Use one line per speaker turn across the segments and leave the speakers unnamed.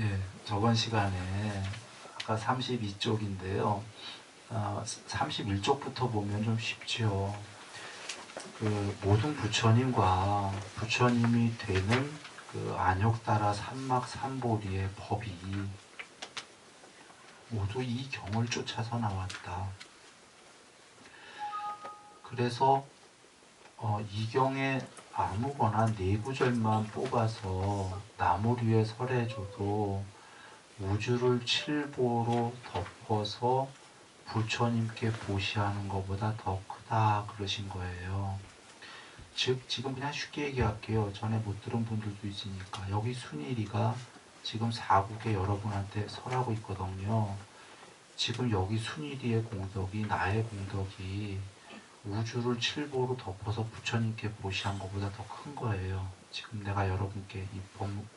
예, 저번 시간에 아까 32쪽인데요. 31쪽부터 보면 좀 쉽지요. 그 모든 부처님과 부처님이 되는 그 안욕따라 삼막 삼보리의 법이 모두 이 경을 쫓아서 나왔다. 그래서 이 경에 아무거나 네 구절만 뽑아서 나무 위에 설해줘도 우주를 칠보로 덮어서 부처님께 보시하는 것보다 더 크다 그러신 거예요. 즉 지금 그냥 쉽게 얘기할게요. 전에 못 들은 분들도 있으니까 여기 순일이가 지금 사국에 여러분한테 설하고 있거든요. 지금 여기 순일이의 공덕이 나의 공덕이 우주를 칠보로 덮어서 부처님께 보시한 것보다 더 큰 거예요. 지금 내가 여러분께 이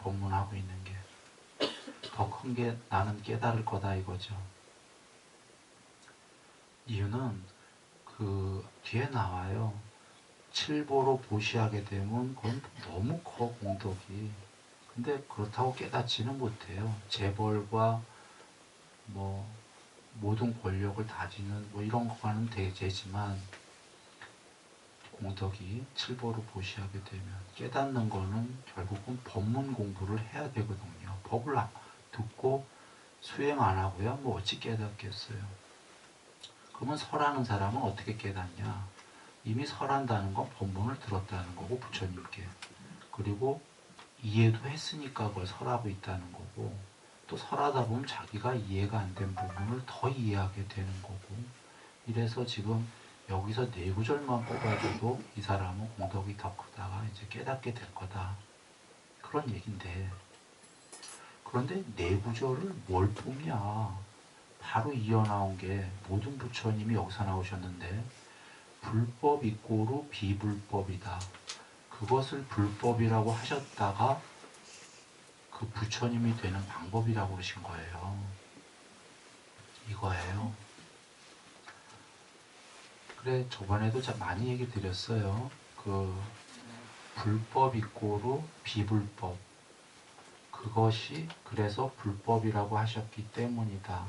법문하고 있는 게 더 큰 게 나는 깨달을 거다 이거죠. 이유는 그 뒤에 나와요. 칠보로 보시하게 되면 그건 너무 커 공덕이. 근데 그렇다고 깨닫지는 못해요. 재벌과 뭐 모든 권력을 다지는 뭐 이런 거는 되지만 공덕이 칠보로 보시하게 되면 깨닫는 거는 결국은 법문 공부를 해야 되거든요. 법을 듣고 수행 안 하고야 뭐 어찌 깨닫겠어요. 그러면 설하는 사람은 어떻게 깨닫냐? 이미 설한다는 건 법문을 들었다는 거고 부처님께. 그리고 이해도 했으니까 그걸 설하고 있다는 거고 또 설하다 보면 자기가 이해가 안 된 부분을 더 이해하게 되는 거고 이래서 지금 여기서 네 구절만 뽑아줘도 이 사람은 공덕이 더 크다가 이제 깨닫게 될 거다. 그런 얘긴데 그런데 네 구절을 뭘 뽑냐? 바로 이어나온 게 모든 부처님이 여기서 나오셨는데 불법 이꼬로 비불법이다. 그것을 불법이라고 하셨다가 그 부처님이 되는 방법이라고 그러신 거예요. 이거예요. 그래 저번에도 많이 얘기 드렸어요. 그 불법 이꼬로 비불법 그것이 그래서 불법이라고 하셨기 때문이다.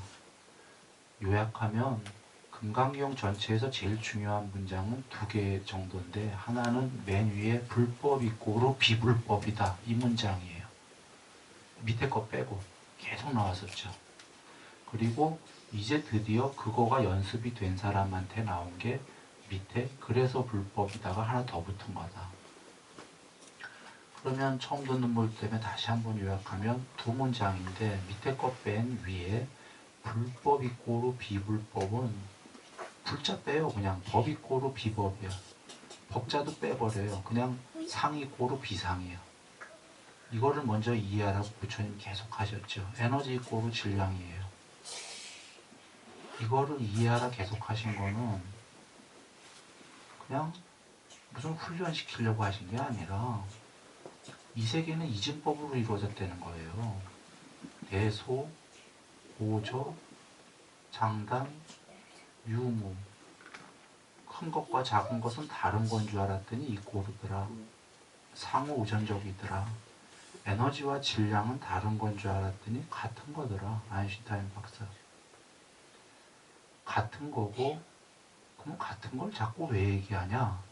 요약하면 금강경 전체에서 제일 중요한 문장은 두 개 정도인데 하나는 맨 위에 불법 이꼬로 비불법이다 이 문장이에요. 밑에 거 빼고 계속 나왔었죠. 그리고 이제 드디어 그거가 연습이 된 사람한테 나온 게 밑에 그래서 불법이다가 하나 더 붙은 거다. 그러면 처음 듣는 분 때문에 다시 한번 요약하면 두 문장인데 밑에 거 뺀 위에 불법 이꼬로 비불법은 불자 빼요. 그냥 법 이꼬로 비법이야. 법자도 빼버려요. 그냥 상 이꼬로 비상이야. 이거를 먼저 이해하라고 부처님 계속 하셨죠. 에너지 이꼬로 질량이에요. 이거를 이해하라 계속 하신 거는 그냥 무슨 훈련시키려고 하신 게 아니라 이 세계는 이진법으로 이루어졌다는 거예요. 대소, 보조, 장단, 유무 큰 것과 작은 것은 다른 건 줄 알았더니 이꼬르더라. 상호 우전적이더라. 에너지와 질량은 다른 건 줄 알았더니 같은 거더라. 아인슈타인 박사. 같은 거고 그럼 같은 걸 자꾸 왜 얘기하냐?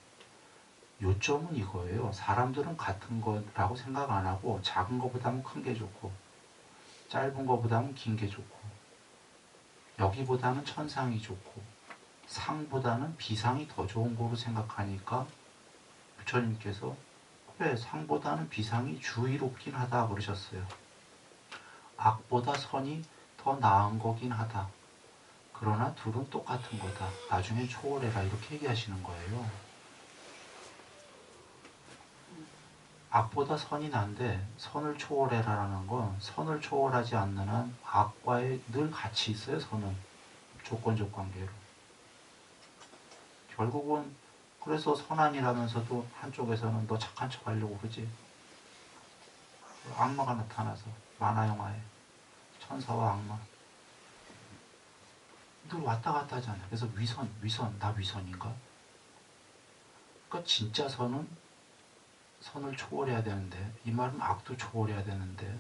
요점은 이거예요. 사람들은 같은 거라고 생각 안 하고 작은 거보다는 큰 게 좋고 짧은 거보다는 긴 게 좋고 여기보다는 천상이 좋고 상보다는 비상이 더 좋은 거로 생각하니까 부처님께서 그래 상보다는 비상이 주의롭긴 하다 그러셨어요. 악보다 선이 더 나은 거긴 하다. 그러나 둘은 똑같은 거다. 나중에 초월해라 이렇게 얘기하시는 거예요. 악보다 선이 난데 선을 초월해라라는 건 선을 초월하지 않는 한 악과에 늘 같이 있어요. 선은 조건적 관계로. 결국은 그래서 선한이라면서도 한쪽에서는 너 착한 척 하려고 그러지. 악마가 나타나서 만화 영화에 천사와 악마 늘 왔다 갔다 하잖아요. 그래서 위선, 나 위선인가? 그러니까 진짜 선은 선을 초월해야 되는데 이 말은 악도 초월해야 되는데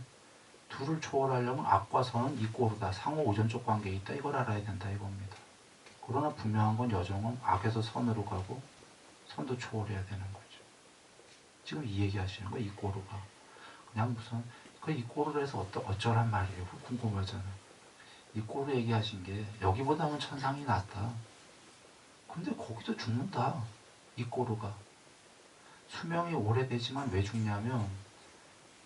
둘을 초월하려면 악과 선은 이꼬르다. 상호 오전적 관계에 있다. 이걸 알아야 된다 이겁니다. 그러나 분명한 건 여정은 악에서 선으로 가고 선도 초월해야 되는 거죠. 지금 이 얘기 하시는 거 이꼬르가. 그냥 무슨 그 이꼬르를 해서 어쩌란 말이에요. 궁금하잖아. 이꼬르 얘기하신 게 여기보다는 천상이 낫다. 근데 거기도 죽는다. 이꼬르가. 수명이 오래되지만 왜 죽냐면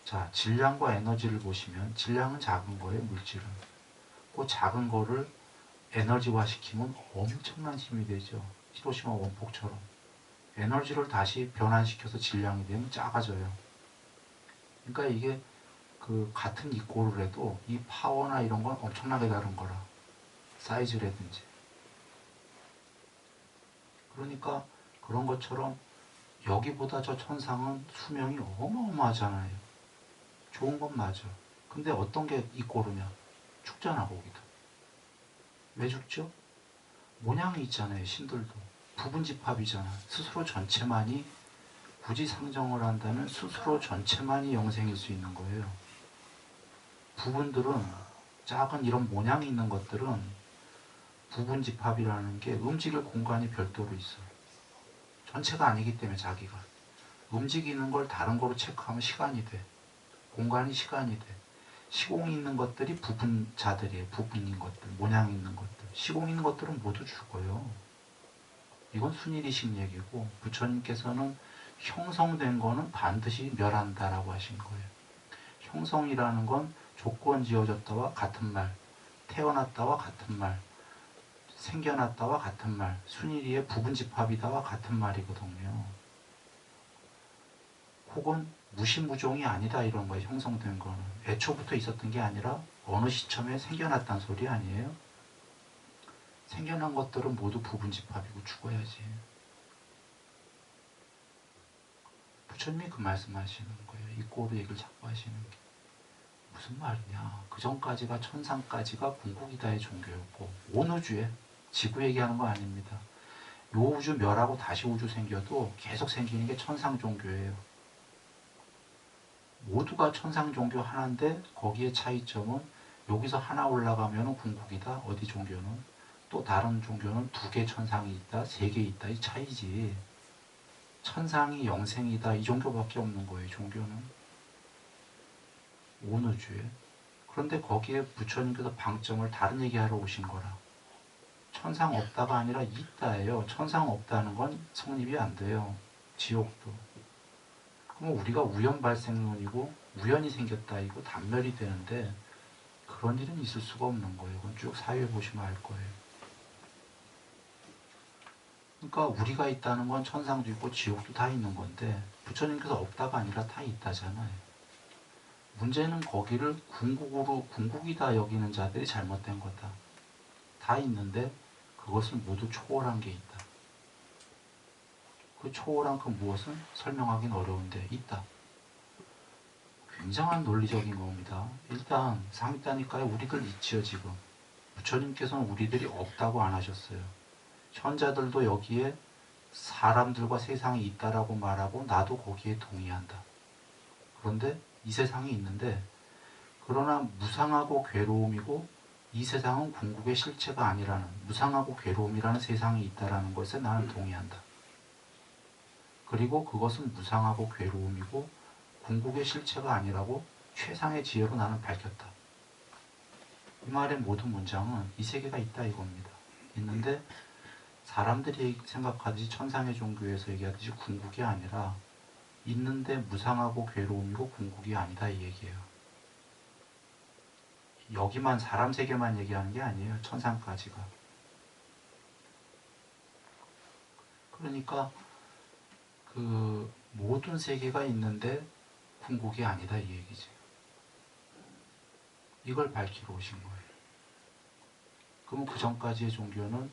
자, 질량과 에너지를 보시면 질량은 작은 거예요, 물질은. 그 작은 거를 에너지화 시키면 엄청난 힘이 되죠. 히로시마 원폭처럼. 에너지를 다시 변환시켜서 질량이 되면 작아져요. 그러니까 이게 그 같은 이꼬를 해도 이 파워나 이런 건 엄청나게 다른 거라. 사이즈라든지. 그러니까 그런 것처럼 여기보다 저 천상은 수명이 어마어마하잖아요. 좋은 건 맞아. 근데 어떤 게 이꼬르냐? 죽잖아, 거기도. 왜 죽죠? 모양이 있잖아요, 신들도. 부분집합이잖아. 스스로 전체만이, 굳이 상정을 한다면 스스로 전체만이 영생일 수 있는 거예요. 부분들은, 작은 이런 모양이 있는 것들은 부분집합이라는 게 움직일 공간이 별도로 있어요. 전체가 아니기 때문에 자기가. 움직이는 걸 다른 거로 체크하면 시간이 돼. 공간이 시간이 돼. 시공이 있는 것들이 부분자들이에요. 부분인 것들, 모양 있는 것들. 시공 있는 것들은 모두 죽어요. 이건 순일이식 얘기고 부처님께서는 형성된 거는 반드시 멸한다라고 하신 거예요. 형성이라는 건 조건 지어졌다와 같은 말, 태어났다와 같은 말, 생겨났다와 같은 말, 순일이의 부분집합이다와 같은 말이거든요. 혹은 무시무종이 아니다 이런 거예요. 형성된 거는. 애초부터 있었던 게 아니라 어느 시점에 생겨났다는 소리 아니에요? 생겨난 것들은 모두 부분집합이고 죽어야지. 부처님이 그 말씀하시는 거예요. 이 꼬르 얘기를 자꾸 하시는 게. 무슨 말이냐. 그 전까지가 천상까지가 궁극이다의 종교였고 온 우주에 지구 얘기하는 거 아닙니다. 요 우주 멸하고 다시 우주 생겨도 계속 생기는 게 천상 종교예요. 모두가 천상 종교 하나인데 거기에 차이점은 여기서 하나 올라가면 궁극이다. 어디 종교는. 또 다른 종교는 2개 천상이 있다. 3개 있다. 이 차이지. 천상이 영생이다. 이 종교밖에 없는 거예요. 종교는. 온 우주에. 그런데 거기에 부처님께서 방점을 다른 얘기하러 오신 거라. 천상 없다가 아니라 있다예요. 천상 없다는 건 성립이 안 돼요. 지옥도. 그럼 우리가 우연 발생론이고 우연이 생겼다 이거 단멸이 되는데 그런 일은 있을 수가 없는 거예요. 그건 쭉 사유에 보시면 알 거예요. 그러니까 우리가 있다는 건 천상도 있고 지옥도 다 있는 건데 부처님께서 없다가 아니라 다 있다잖아요. 문제는 거기를 궁극이다 여기는 자들이 잘못된 거다. 다 있는데 그것을 모두 초월한 게 있다. 그 초월한 그 무엇은 설명하기는 어려운데 있다. 굉장한 논리적인 겁니다. 일단 상단니까에 우리들 있지요 지금. 부처님께서는 우리들이 없다고 안 하셨어요. 현자들도 여기에 사람들과 세상이 있다라고 말하고 나도 거기에 동의한다. 그런데 이 세상이 있는데 그러나 무상하고 괴로움이고 이 세상은 궁극의 실체가 아니라는 무상하고 괴로움이라는 세상이 있다라는 것에 나는 동의한다. 그리고 그것은 무상하고 괴로움이고 궁극의 실체가 아니라고 최상의 지혜로 나는 밝혔다. 이 말의 모든 문장은 이 세계가 있다 이겁니다. 있는데 사람들이 생각하듯이 천상의 종교에서 얘기하듯이 궁극이 아니라 있는데 무상하고 괴로움이고 궁극이 아니다 이 얘기예요. 여기만 사람 세계만 얘기하는 게 아니에요. 천상까지가. 그러니까 그 모든 세계가 있는데 궁극이 아니다 이 얘기지. 이걸 밝히러 오신 거예요. 그러면 그 전까지의 종교는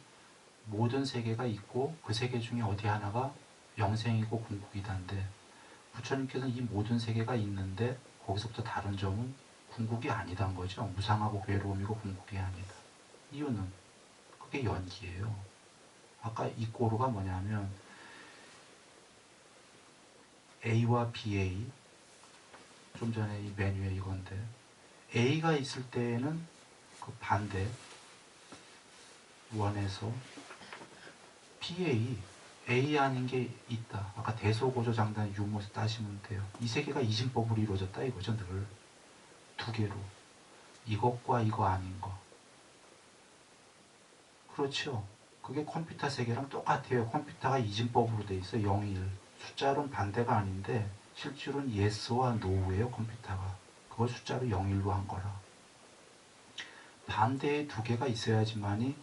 모든 세계가 있고 그 세계 중에 어디 하나가 영생이고 궁극이다인데 부처님께서는 이 모든 세계가 있는데 거기서부터 다른 점은 궁극이 아니다는 거죠. 무상하고 괴로움이고 궁극이 아니다. 이유는 그게 연기예요. 아까 이 꼬르가 뭐냐면 A와 BA 좀 전에 이 메뉴에 이건데 A가 있을 때에는 그 반대 원에서 BA, A 아닌 게 있다. 아까 대소고조장단 유무에서 따시면 돼요. 이 세 개가 이진법으로 이루어졌다 이거죠. 늘 두 개로. 이것과 이거 아닌 거. 그렇죠. 그게 컴퓨터 세계랑 똑같아요. 컴퓨터가 이진법으로 돼 있어요. 0, 1. 숫자로는 반대가 아닌데 실제로는 yes와 no예요. 컴퓨터가. 그걸 숫자로 0, 1로 한 거라. 반대의 두 개가 있어야지만이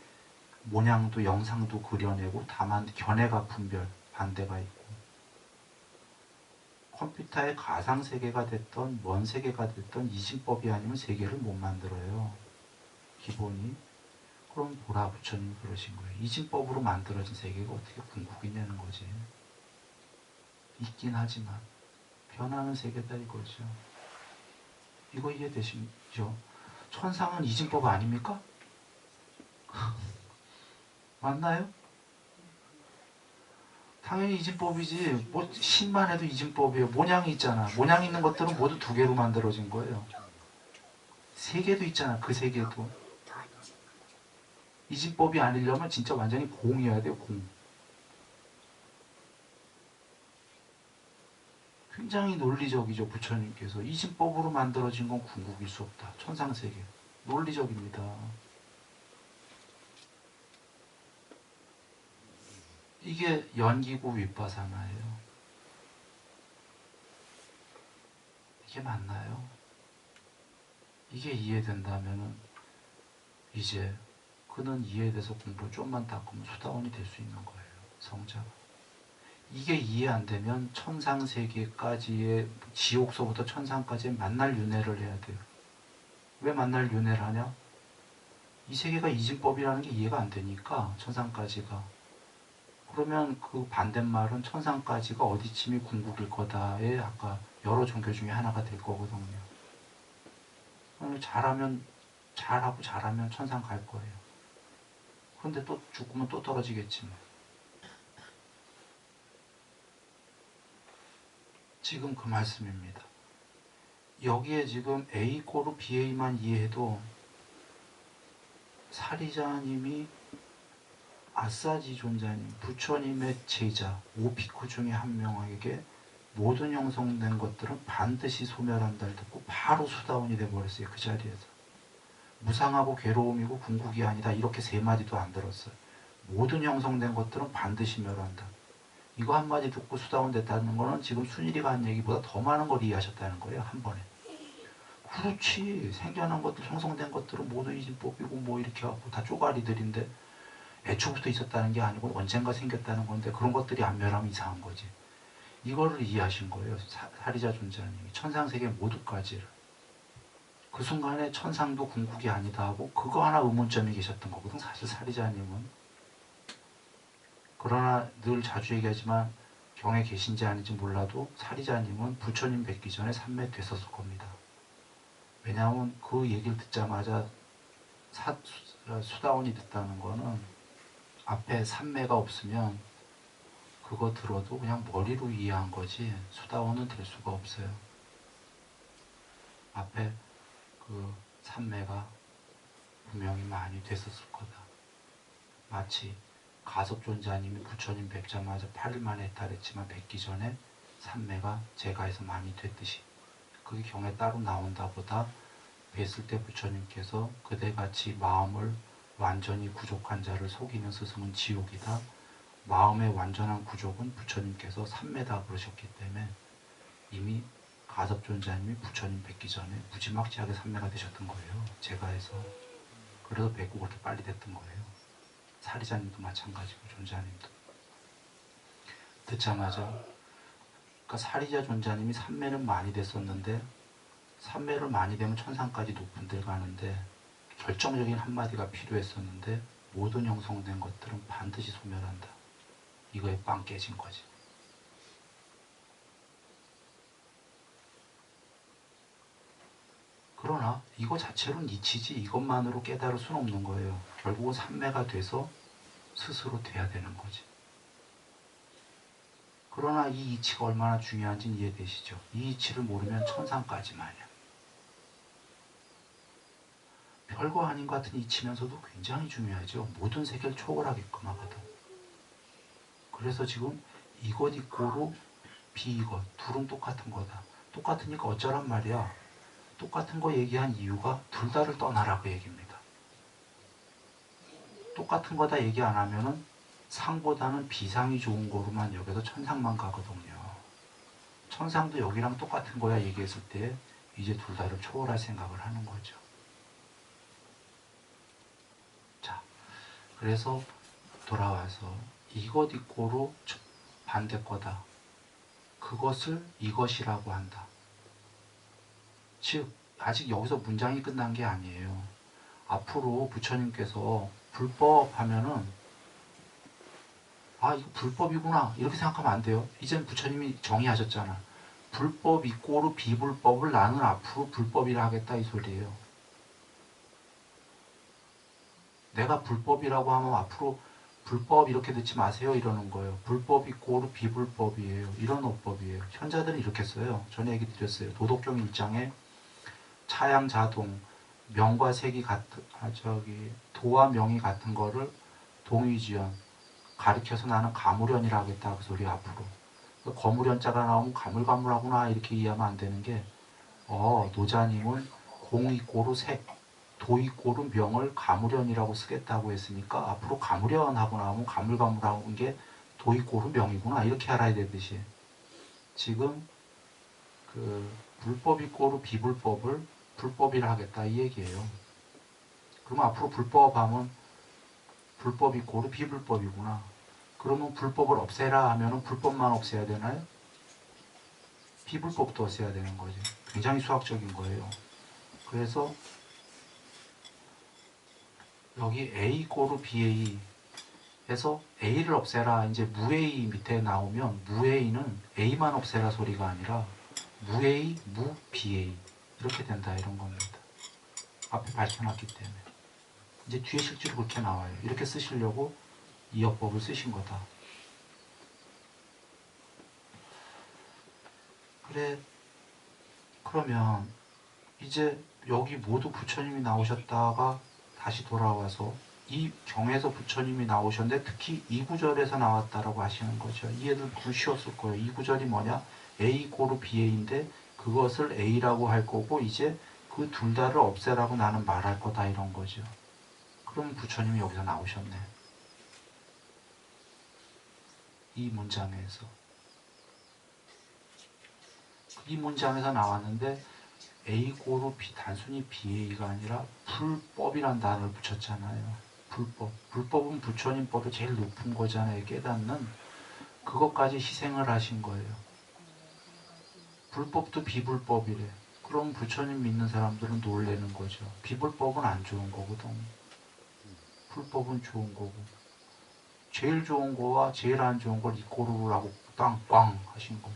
모양도 영상도 그려내고 다만 견해가 분별, 반대가 있고 컴퓨터의 가상세계가 됐던 먼 세계가 됐던 이진법이 아니면 세계를 못 만들어요. 기본이. 그럼 보라 부처님이 그러신 거예요. 이진법으로 만들어진 세계가 어떻게 궁극이냐는 거지. 있긴 하지만 변하는 세계다 이거죠. 이거 이해되시죠? 천상은 이진법 아닙니까? 맞나요? 당연히 이진법이지. 뭐 신만 해도 이진법이에요. 모양이 있잖아. 모양 있는 것들은 모두 두 개로 만들어진 거예요. 세 개도 있잖아. 그 세 개도. 이진법이 아니려면 진짜 완전히 공이어야 돼요. 공. 굉장히 논리적이죠. 부처님께서. 이진법으로 만들어진 건 궁극일 수 없다. 천상세계. 논리적입니다. 이게 연기고 윗바사나예요. 이게 맞나요? 이게 이해된다면은 이제 그는 이해돼서 공부를 좀만 닦으면 수다원이 될 수 있는 거예요. 성자가. 이게 이해 안 되면 천상세계까지의 지옥서부터 천상까지의 만날 윤회를 해야 돼요. 왜 만날 윤회를 하냐? 이 세계가 이진법이라는 게 이해가 안 되니까 천상까지가. 그러면 그 반대말은 천상까지가 어디쯤이 궁극일 거다의 아까 여러 종교 중에 하나가 될 거거든요. 잘하고 잘하면 천상 갈 거예요. 그런데 또 죽으면 또 떨어지겠지만. 지금 그 말씀입니다. 여기에 지금 A 꼬르 BA만 이해해도 사리자님이 아사지 존자님, 부처님의 제자, 오피쿠 중에 한 명에게 모든 형성된 것들은 반드시 소멸한다를 듣고 바로 수다원이 돼버렸어요. 그 자리에서. 무상하고 괴로움이고 궁극이 아니다. 이렇게 세 마디도 안 들었어요. 모든 형성된 것들은 반드시 멸한다. 이거 한마디 듣고 수다원 됐다는 거는 지금 순일이가 한 얘기보다 더 많은 걸 이해하셨다는 거예요. 한 번에. 그렇지. 생겨난 것들, 형성된 것들은 모두 이진법이고 뭐 이렇게 하고 다 쪼가리들인데 애초부터 있었다는 게 아니고 언젠가 생겼다는 건데 그런 것들이 안 멸하면 이상한 거지. 이거를 이해하신 거예요. 사리자 존재님이. 천상세계 모두까지를. 그 순간에 천상도 궁극이 아니다 하고 그거 하나 의문점이 계셨던 거거든. 사실 사리자님은. 그러나 늘 자주 얘기하지만 경에 계신지 아닌지 몰라도 사리자님은 부처님 뵙기 전에 삼매 됐었을 겁니다. 왜냐하면 그 얘기를 듣자마자 수다원이 됐다는 거는 앞에 삼매가 없으면 그거 들어도 그냥 머리로 이해한 거지 수다원은 될 수가 없어요. 앞에 그 삼매가 분명히 많이 됐었을 거다. 마치 가섭존자님이 부처님 뵙자마자 8일 만에 해탈했지만 뵙기 전에 삼매가 제가에서 많이 됐듯이 그게 경에 따로 나온다 보다 뵀을 때 부처님께서 그대같이 마음을 완전히 구족한 자를 속이는 스승은 지옥이다. 마음의 완전한 구족은 부처님께서 삼매다 그러셨기 때문에 이미 가섭존자님이 부처님 뵙기 전에 무지막지하게 삼매가 되셨던 거예요. 제가에서. 그래서 뵙고 그렇게 빨리 됐던 거예요. 사리자님도 마찬가지고 존자님도. 듣자마자 그러니까 사리자 존자님이 삼매는 많이 됐었는데 삼매를 많이 되면 천상까지 높은 데 가는데 결정적인 한마디가 필요했었는데 모든 형성된 것들은 반드시 소멸한다. 이거에 빵 깨진 거지. 그러나 이거 자체로는 이치지 이것만으로 깨달을 수는 없는 거예요. 결국은 삼매가 돼서 스스로 돼야 되는 거지. 그러나 이 이치가 얼마나 중요한지는 이해되시죠? 이 이치를 모르면 천상까지만이야. 별거 아닌 것 같은 이치면서도 굉장히 중요하죠. 모든 세계를 초월하게끔 하거든. 그래서 지금 이것 이꼬로 비이것 둘은 똑같은 거다. 똑같으니까 어쩌란 말이야. 똑같은 거 얘기한 이유가 둘 다를 떠나라고 얘기입니다. 똑같은 거다 얘기 안 하면은 상보다는 비상이 좋은 거로만 여기서 천상만 가거든요. 천상도 여기랑 똑같은 거야 얘기했을 때 이제 둘 다를 초월할 생각을 하는 거죠. 자, 그래서 돌아와서 이것 이꼬로 반대 거다. 그것을 이것이라고 한다. 즉 아직 여기서 문장이 끝난 게 아니에요. 앞으로 부처님께서 불법 하면은 아 이거 불법이구나 이렇게 생각하면 안 돼요. 이젠 부처님이 정의하셨잖아. 불법 이꼬르 비불법을 나는 앞으로 불법이라 하겠다 이 소리예요. 내가 불법이라고 하면 앞으로 불법 이렇게 듣지 마세요 이러는 거예요. 불법 이꼬르 비불법이에요. 이런 어법이에요. 현자들은 이렇게 써요. 전에 얘기 드렸어요. 도덕경 1장에 차양 자동 명과 색이 같은 도와 명이 같은 거를 동의지연 가리켜서 나는 가물연이라 하겠다 그 소리 앞으로. 거물연자가 나오면 가물가물하구나 이렇게 이해하면 안 되는 게 노자님은 공이꼬로 색 도이꼬로 명을 가물연이라고 쓰겠다고 했으니까 앞으로 가물연하고 나오면 가물가물하는 게 도이꼬로 명이구나 이렇게 알아야 되듯이 지금 그 불법이꼬로 비불법을 불법이라 하겠다 이 얘기예요. 그러면 앞으로 불법하면 불법이꼬로 비불법이구나. 그러면 불법을 없애라 하면은 불법만 없애야 되나요? 비불법도 없애야 되는 거죠. 굉장히 수학적인 거예요. 그래서 여기 A 꼬르 BA 해서 A를 없애라 이제 무A 밑에 나오면 무A는 A만 없애라 소리가 아니라 무A, 무 BA 이렇게 된다 이런 겁니다. 앞에 밝혀놨기 때문에 이제 뒤에 실제로 그렇게 나와요. 이렇게 쓰시려고 이 어법을 쓰신 거다. 그래 그러면 이제 여기 모두 부처님이 나오셨다가 다시 돌아와서 이 경에서 부처님이 나오셨는데 특히 이 구절에서 나왔다라고 하시는 거죠. 이해는 좀 쉬웠을 거예요. 이 구절이 뭐냐? A 고루 BA인데 그것을 A라고 할 거고 이제 그 둘 다를 없애라고 나는 말할 거다 이런 거죠. 그럼 부처님이 여기서 나오셨네. 이 문장에서. 이 문장에서 나왔는데 A 고루 B 단순히 BA가 아니라 불법이란 단어를 붙였잖아요. 불법. 불법은 부처님법의 제일 높은 거잖아요. 깨닫는 그것까지 희생을 하신 거예요. 불법도 비불법이래. 그럼 부처님 믿는 사람들은 놀래는 거죠. 비불법은 안 좋은 거거든. 불법은 좋은 거고. 제일 좋은 거와 제일 안 좋은 걸 이꼬르라고 땅꽝 하신 거.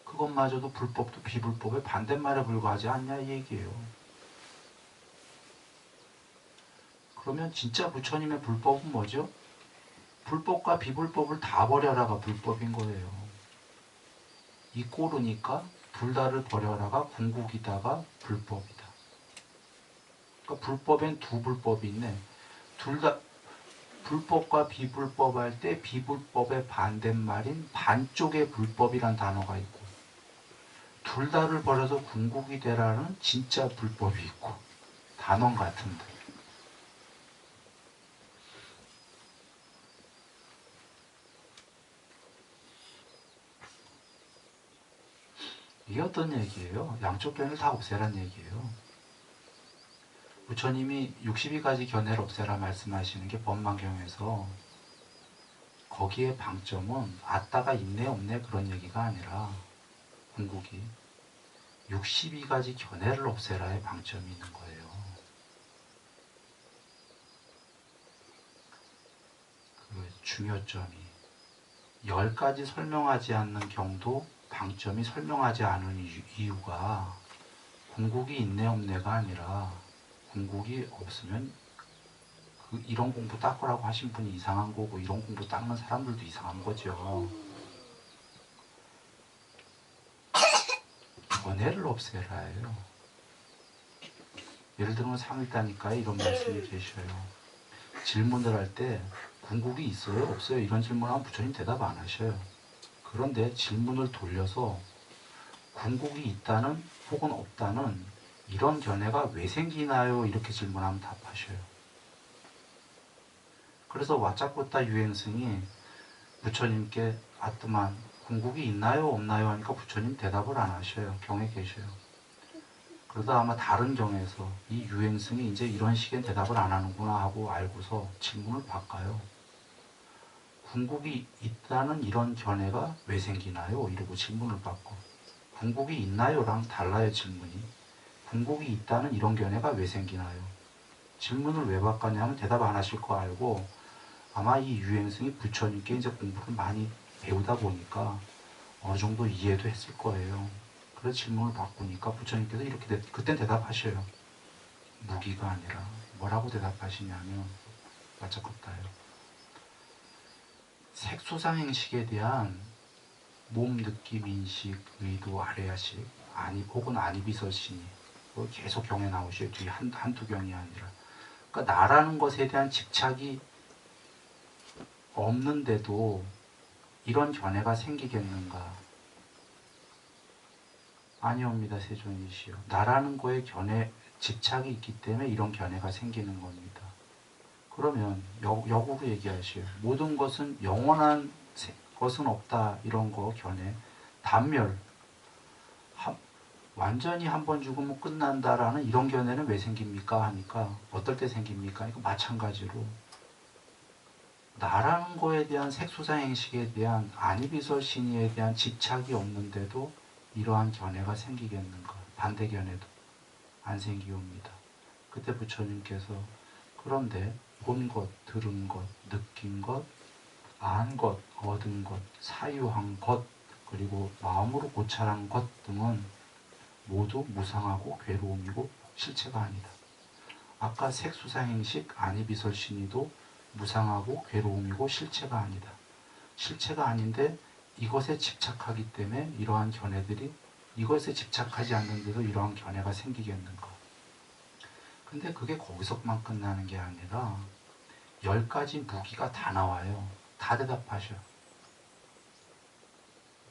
그것마저도 불법도 비불법의 반대말에 불과하지 않냐 이 얘기예요. 그러면 진짜 부처님의 불법은 뭐죠? 불법과 비불법을 다 버려라가 불법인 거예요. 이꼬르니까 둘 다를 버려라가 궁극이다가 불법이다. 그러니까 불법엔 두 불법이 있네. 둘 다 불법과 비불법 할 때 비불법의 반대말인 반쪽의 불법이란 단어가 있고 둘 다를 버려서 궁극이 되라는 진짜 불법이 있고 단원 같은데 이게 어떤 얘기예요? 양쪽 견을 다 없애란 얘기예요. 부처님이 62가지 견해를 없애라 말씀하시는 게 법만경에서 거기에 방점은 아따가 있네 없네 그런 얘기가 아니라 궁극이 62가지 견해를 없애라의 방점이 있는 거예요. 그 중요점이 10가지 설명하지 않는 경도 방점이 설명하지 않은 이유가 궁극이 있네 없네가 아니라 궁극이 없으면 이런 공부 닦으라고 하신 분이 이상한 거고 이런 공부 닦는 사람들도 이상한 거죠. 견해를 없애라예요. 예를 들면 3일다니까 이런 말씀이 계셔요. 질문을 할 때 궁극이 있어요? 없어요? 이런 질문하면 부처님 대답 안 하셔요. 그런데 질문을 돌려서 궁극이 있다는 혹은 없다는 이런 견해가 왜 생기나요? 이렇게 질문하면 답하셔요. 그래서 와짜코타 유행승이 부처님께 아트만 궁극이 있나요? 없나요? 하니까 부처님 대답을 안 하셔요. 경에 계셔요. 그러다 아마 다른 경에서 이 유행승이 이제 이런 식의 대답을 안 하는구나 하고 알고서 질문을 바꿔요. 궁극이 있다는 이런 견해가 왜 생기나요? 이러고 질문을 바꿔. 궁극이 있나요?랑 달라요, 질문이. 궁극이 있다는 이런 견해가 왜 생기나요? 질문을 왜 바꿨냐면 대답 안 하실 거 알고 아마 이 유행승이 부처님께 이제 공부를 많이 배우다 보니까 어느 정도 이해도 했을 거예요. 그래서 질문을 바꾸니까 부처님께서 이렇게 그땐 대답하셔요. 무기가 아니라 뭐라고 대답하시냐면 마차컸다요. 색소상행식에 대한 몸, 느낌, 인식, 의도, 아래야식, 아니 혹은 아니비설신이 계속 경에 나오셔요. 뒤에 한두 경이 아니라. 그러니까 나라는 것에 대한 집착이 없는데도 이런 견해가 생기겠는가? 아니옵니다, 세존이시여. 나라는 거에 집착이 있기 때문에 이런 견해가 생기는 겁니다. 그러면 역으로 얘기하시오. 모든 것은 영원한 것은 없다. 이런 거 견해. 단멸. 완전히 한 번 죽으면 끝난다라는 이런 견해는 왜 생깁니까? 하니까 어떨 때 생깁니까? 그러니까 마찬가지로 나라는 거에 대한 색소상 행식에 대한 아니비설 신의에 대한 집착이 없는데도 이러한 견해가 생기겠는가? 반대 견해도 안 생기옵니다. 그때 부처님께서 그런데 본 것, 들은 것, 느낀 것, 안 것, 얻은 것, 사유한 것, 그리고 마음으로 고찰한 것 등은 모두 무상하고 괴로움이고 실체가 아니다. 아까 색수사행식 아니비설신이도 무상하고 괴로움이고 실체가 아니다. 실체가 아닌데 이것에 집착하기 때문에 이러한 견해들이 이것에 집착하지 않는데도 이러한 견해가 생기겠는가. 근데 그게 거기서만 끝나는 게 아니라 10가지 무기가 다 나와요. 다 대답하셔.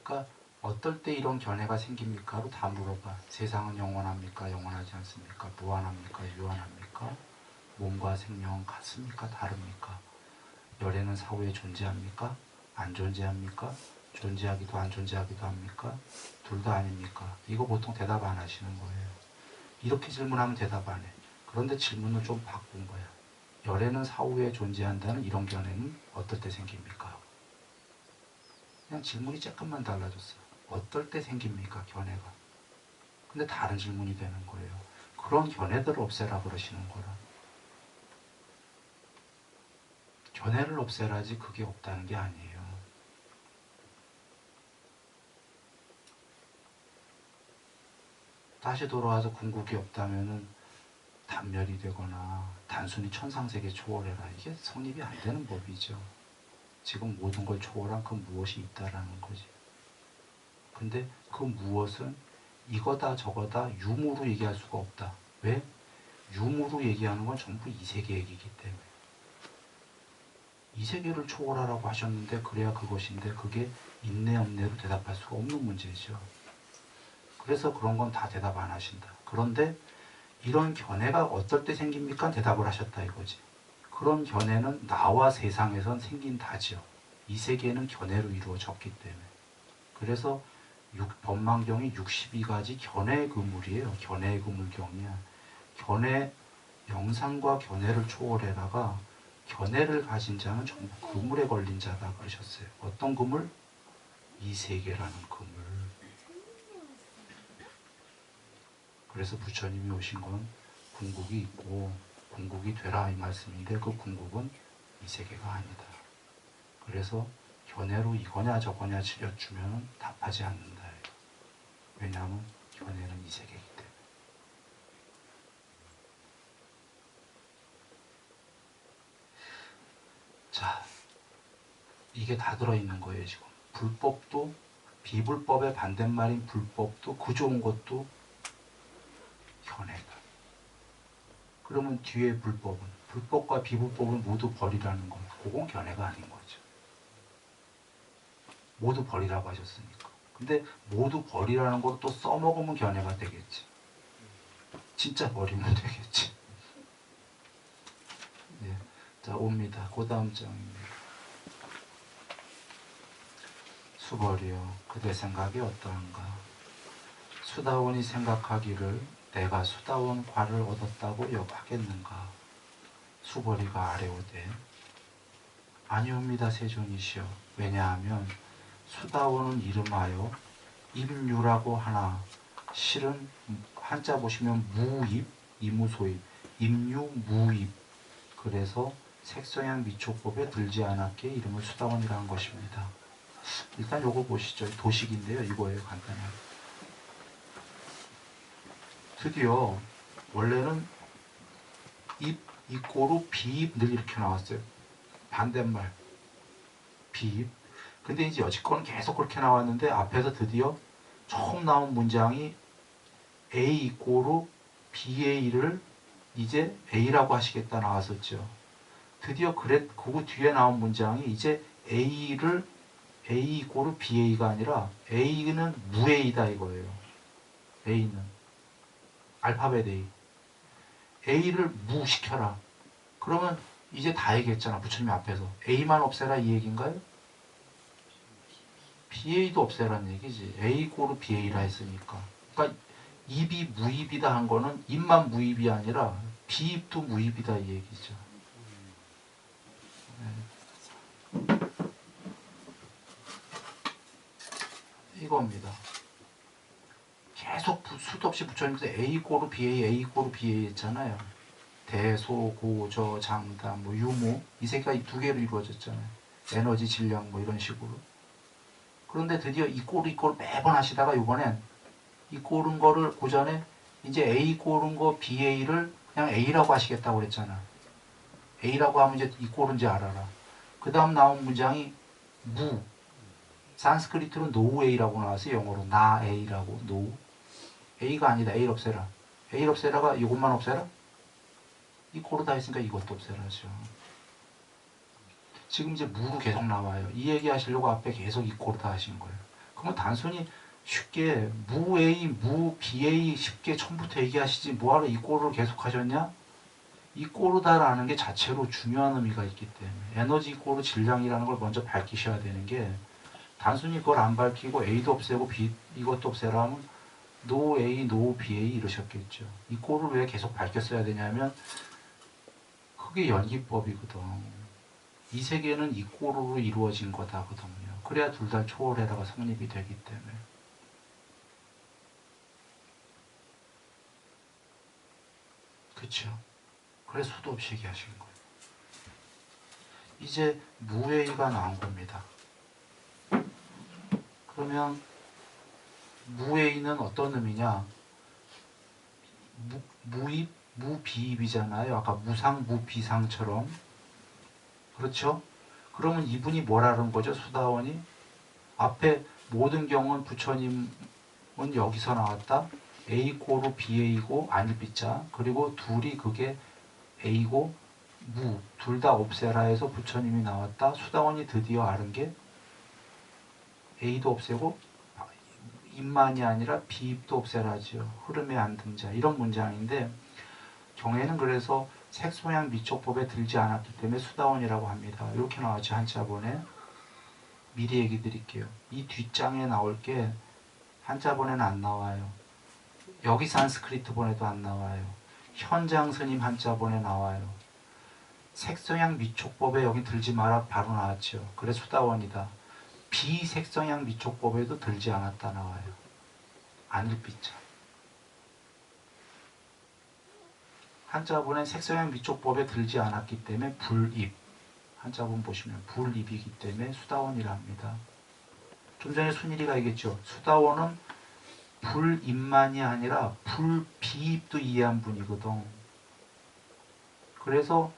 그러니까 어떨 때 이런 견해가 생깁니까?로 다 물어봐. 세상은 영원합니까? 영원하지 않습니까? 무한합니까? 유한합니까? 몸과 생명은 같습니까? 다릅니까? 열애는 사후에 존재합니까? 안 존재합니까? 존재하기도 안 존재하기도 합니까? 둘 다 아닙니까? 이거 보통 대답 안 하시는 거예요. 이렇게 질문하면 대답 안 해. 그런데 질문을 좀 바꾼 거야. 열애는 사후에 존재한다는 이런 견해는 어떨 때 생깁니까? 그냥 질문이 조금만 달라졌어요. 어떨 때 생깁니까? 견해가. 근데 다른 질문이 되는 거예요. 그런 견해들을 없애라 그러시는 거라. 견해를 없애라지 그게 없다는 게 아니에요. 다시 돌아와서 궁극이 없다면은 단멸이 되거나 단순히 천상세계 초월해라. 이게 성립이 안 되는 법이죠. 지금 모든 걸 초월한 그 무엇이 있다라는 거지. 근데 그 무엇은 이거다 저거다 유무로 얘기할 수가 없다. 왜? 유무로 얘기하는 건 전부 이 세계 얘기이기 때문에. 이 세계를 초월하라고 하셨는데 그래야 그것인데 그게 있네 없네로 대답할 수가 없는 문제죠. 그래서 그런 건 다 대답 안 하신다. 그런데 이런 견해가 어떨 때 생깁니까? 대답을 하셨다 이거지. 그런 견해는 나와 세상에선 생긴다지요. 이 세계는 견해로 이루어졌기 때문에. 그래서 법망경이 62가지 견해의 그물이에요. 견해의 그물경이야. 견해, 영상과 견해를 초월해라가 견해를 가진 자는 전부 그물에 걸린 자다 그러셨어요. 어떤 그물? 이 세계라는 그물. 그래서 부처님이 오신 건 궁극이 있고 궁극이 되라 이 말씀인데 그 궁극은 이 세계가 아니다. 그래서 견해로 이거냐 저거냐 여쭈면 답하지 않는다. 왜냐하면 견해는 이 세계이기 때문에. 자, 이게 다 들어있는 거예요 지금. 불법도 비불법의 반대말인 불법도 그 좋은 것도 견해다. 그러면 뒤에 불법은, 불법과 비불법은 모두 버리라는 거. 그건 견해가 아닌 거죠. 모두 버리라고 하셨으니까. 근데 모두 버리라는 걸 또 써먹으면 견해가 되겠지. 진짜 버리면 되겠지. 네. 자, 옵니다. 그 다음 장입니다. 수벌이여, 그대 생각이 어떠한가? 수다원이 생각하기를 내가 수다원 과를 얻었다고 하겠는가? 수벌이가 아뢰오되 아니옵니다, 세존이시여. 왜냐하면 수다원은 이름하여 임유라고 하나, 실은 한자 보시면 무입, 이무소입, 임유 무입. 그래서 색성향 미초법에 들지 않았기에 이름을 수다원이라 한 것입니다. 일단 요거 보시죠. 도식인데요. 이거예요. 간단하게. 드디어 원래는 입, 이꼬로 비입 늘 이렇게 나왔어요. 반대말 비입. 근데 이제 여지껏은 계속 그렇게 나왔는데 앞에서 드디어 처음 나온 문장이 A 이꼬로 BA를 이제 A라고 하시겠다 나왔었죠. 드디어 그거 뒤에 나온 문장이 이제 A를 A 이꼬로 BA가 아니라 A는 무A다 이거예요. A는 알파벳 A. A를 무시켜라. 그러면 이제 다 얘기했잖아. 부처님 앞에서. A만 없애라 이 얘기인가요? BA도 없애라는 얘기지. A 고로 BA라 했으니까. 그러니까 입이 무입이다 한 거는 입만 무입이 아니라 비입도 무입이다 이 얘기죠. 네. 이겁니다. 계속 수도 없이 부처님께서 A 고로 BA, A 고로 BA 했잖아요. 대소, 고, 저, 장담, 뭐 유무 이 새끼가 이 두 개로 이루어졌잖아요. 에너지, 질량 뭐 이런 식으로. 그런데 드디어 이 꼴 매번 하시다가 이번엔 이 꼴은 거를 고전에 이제 A 꼴은 거 BA를 그냥 A라고 하시겠다고 그랬잖아. A라고 하면 이제 이 꼴인지 알아라. 그 다음 나온 문장이 무. 산스크리트로 no A라고 나와서 영어로 나 A라고 no. A가 아니다. A를 없애라. A를 없애라가 이것만 없애라? 이 꼴을 다 했으니까 이것도 없애라죠. 지금 이제 무로 계속 나와요. 이 얘기 하시려고 앞에 계속 이 꼴을 다 하신 거예요. 그러면 단순히 쉽게 무 A, 무 BA 쉽게 처음부터 얘기하시지 뭐하러 이 꼴을 계속 하셨냐? 이 꼴르다라는 게 자체로 중요한 의미가 있기 때문에 에너지 꼴르 질량이라는 걸 먼저 밝히셔야 되는 게 단순히 그걸 안 밝히고 A도 없애고 B 이것도 없애라 하면 no A, no BA 이러셨겠죠. 이 꼴을 왜 계속 밝혔어야 되냐면 그게 연기법이거든. 이 세계는 이 꼴로 이루어진 거다거든요. 그래야 둘 다 초월해라가 성립이 되기 때문에. 그쵸? 그래서 수도 없이 얘기하신 거예요. 이제 무웨이가 나온 겁니다. 그러면 무웨이는 어떤 의미냐? 무입, 무비입이잖아요. 아까 무상, 무비상처럼. 그렇죠? 그러면 이분이 뭐라는 거죠? 수다원이? 앞에 모든 경우는 부처님은 여기서 나왔다. A고로 BA고 아닐비자. 그리고 둘이 그게 A고 무. 둘 다 없애라 해서 부처님이 나왔다. 수다원이 드디어 아는 게 A도 없애고 입만이 아니라 비입도 없애라죠. 흐름의 안 등자. 이런 문장인데 경에는 그래서 색소양 미촉법에 들지 않았기 때문에 수다원이라고 합니다. 이렇게 나왔죠. 한자본에. 미리 얘기 드릴게요. 이 뒷장에 나올 게 한자본에는 안 나와요. 여기 산스크리트본에도 안 나와요. 현장 스님 한자본에 나와요. 색성향 미촉법에 여기 들지 마라 바로 나왔죠. 그래 수다원이다. 비색성향 미촉법에도 들지 않았다 나와요. 안일비자. 한자본에 색성향 미촉법에 들지 않았기 때문에 불입. 한자본 보시면 불입이기 때문에 수다원이라 합니다. 좀 전에 순일이가 얘기했죠. 수다원은 불입만이 아니라 불비입도 이해한 분이거든. 그래서